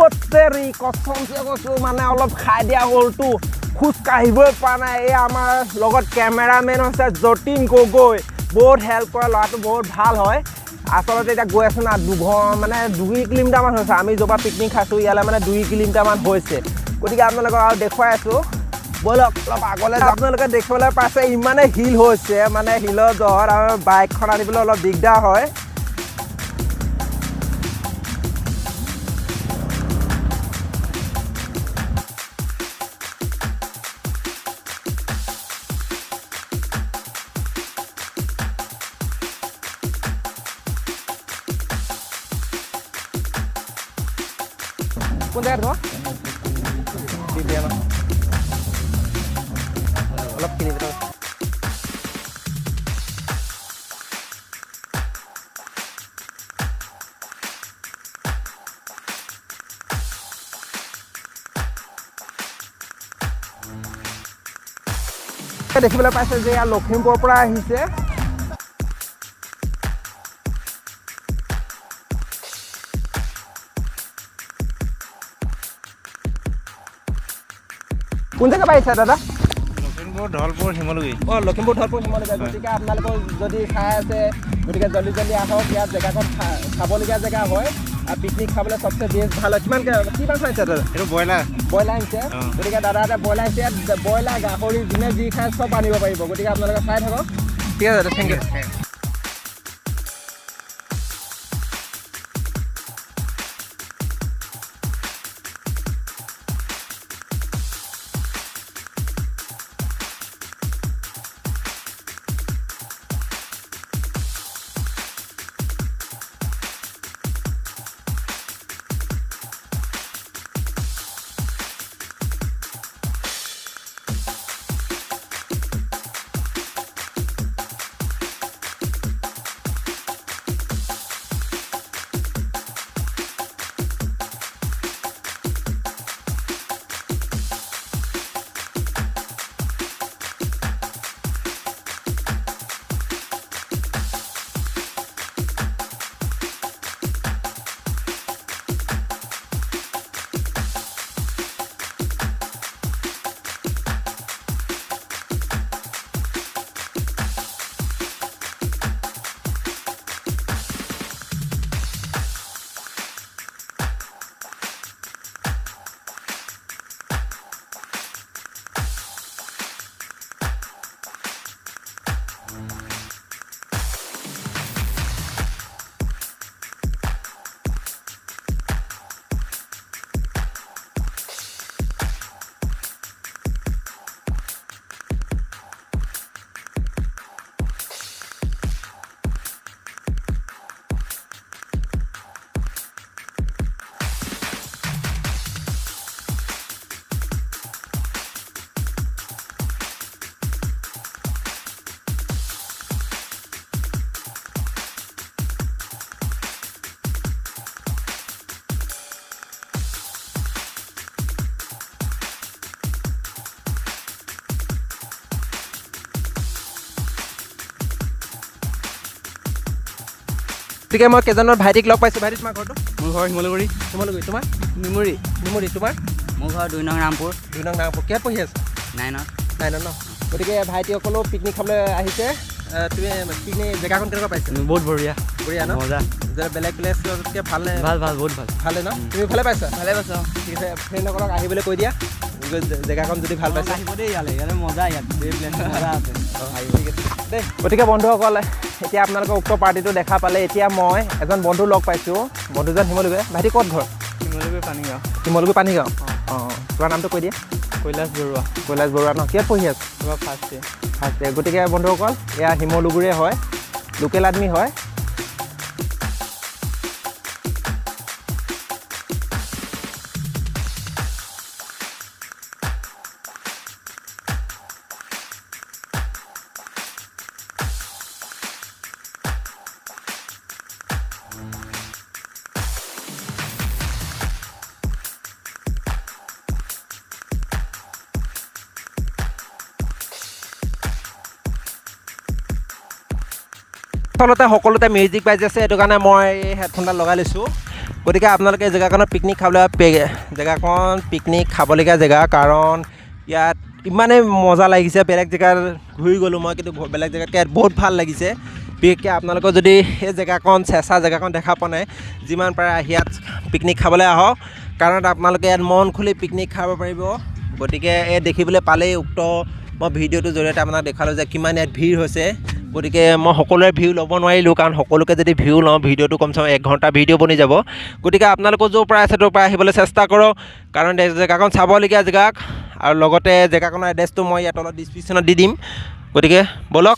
ওতেৰি কচমছে কৈছো মানে অলপ খাই দিয়া হ'লতো খোজ কাঢ়িবই পৰা নাই এই আমাৰ লগত কেমেৰামেন আছে যতীন গগৈ বহুত হেল্প কৰে ল'ৰাটো বহুত ভাল হয় আচলতে এতিয়া গৈ আছো না মানে 2 কিলোমিটাৰমান হৈছে আমি য'ৰপৰা পিকনিক খাইছোঁ ইয়ালৈ মানে 2 কিলোমিটাৰমান হৈছে গতিকে আপোনালোকক আৰু দেখুৱাই আছোঁ ব'লক অলপ আগলৈ আপোনালোকে দেখিবলৈ পাইছে ইমানে হিল হৈছে মানে হিলৰ জহত আৰু বাইকখন আনিবলৈ অলপ দিগদাৰ হয় কোন জেগাত ঘৰ অলপ কিলোমিটাৰ দেখিবলৈ পাইছে যে ইয়াৰ লখিমপুৰৰ পৰা আহিছে কোন জেগা পাইছে দাদা লখিমপুৰ ধলপুৰ শিমলুগুৰি লখিমপুৰ ধলপুৰ শিমলুগুৰি গতিকে আপোনালোকৰ যদি চাই আছে গতিকে জল্দি আহক ইয়াত জেগাখন চাবলগীয়া জেগা হয় আৰু পিকনিক খাবলৈ চবচে বেষ্ট ভাল হয় কিমান খাইছে দাদা এইটো ব্ৰইলাৰ আনিছে গতিকে দাদা এটা ব্ৰইলাৰ আনিছে ইয়াত ব্ৰইলাৰ গাহৰি যোনে যি খাই চব আনিব পাৰিব গতিকে আপোনালোকে চাই থাকক ঠিক আছে দাদা থেংক ইউ গতিকে মই কেইজনৰ ভাইটিক লগ পাইছোঁ ভাইটি তোমাৰ ঘৰটো মোৰ ঘৰ শিমলুগুৰি তোমাৰ নিমুৰি তোমাৰ মোৰ ঘৰ 2 নং ৰামপুৰ কিহত পঢ়ি আছে 9ত ন গতিকে ভাইটিসকলেও পিকনিক খাবলৈ আহিছে তুমি পিকনিক জেগাখন কেনেকুৱা পাইছা বহুত বঢ়িয়া ন মজা বেলেগ প্লেচতকৈ ভালনে ভাল বহুত ভাল ভালে ন তুমি ভালে পাইছা ঠিক আছে ফ্ৰেণ্ডসকলক আহিবলৈ কৈ দিয়া জেগাখন যদি ভাল পাইছে আহিব দেই ইয়ালে মজা ইয়াত মজা আছে ঠিক আছে দেই গতিকে বন্ধুসকল এতিয়া আপোনালোকৰ উক্ত পাৰ্টিটো দেখা পালে এতিয়া মই এজন বন্ধু লগ পাইছোঁ বন্ধুজন শিমলুগুৰি ভাইটি ক'ত ঘৰ শিমলুগুৰি পানীগাঁও তোমাৰ নামটো কৈ দিয়া কৈলাশ বৰুৱা ন কিহত পঢ়ি আছে ফাৰ্ষ্ট ফাৰ্ষ্ট গতিকে বন্ধুসকল এয়া শিমলুগুৰিয়ে হয় লোকেল আদমি হয় আচলতে সকলোতে মিউজিক বাজি আছে সেইটো কাৰণে মই হেডফোনডাল লগাই লৈছোঁ গতিকে আপোনালোকে এই জেগাখনত পিকনিক খাবলৈ জেগাখন পিকনিক খাবলগীয়া জেগা কাৰণ ইয়াত ইমানেই মজা লাগিছে বেলেগ জেগাত ঘূৰি গ'লোঁ মই কিন্তু বেলেগ জেগাতকৈ ইয়াত বহুত ভাল লাগিছে বিশেষকৈ আপোনালোকৰ যদি এই জেগাখন চেঁচা জেগাখন দেখা পোৱা নাই যিমান পাৰে আহি ইয়াত পিকনিক খাবলৈ আহক কাৰণ আপোনালোকে ইয়াত মন খুলি পিকনিক খাব পাৰিব গতিকে এই দেখিবলৈ পালেই উক্ত মই ভিডিঅ'টোৰ জৰিয়তে আপোনাক দেখালোঁ যে কিমান ইয়াত ভিৰ হৈছে গতিকে মই সকলোৰে ভিউ ল'ব নোৱাৰিলোঁ কাৰণ সকলোকে যদি ভিউ লওঁ ভিডিঅ'টো কমচে কম 1 ঘণ্টা ভিডিঅ' বনি যাব গতিকে আপোনালোকৰ য'ৰ পৰা আছে তাৰ পৰা আহিবলৈ চেষ্টা কৰক কাৰণ জেগাখন চাবলগীয়া জেগা আৰু লগতে জেগাখনৰ এড্ৰেছটো মই ইয়াত তলত ডিছক্ৰিপশ্যনত দি দিম গতিকে ব'লক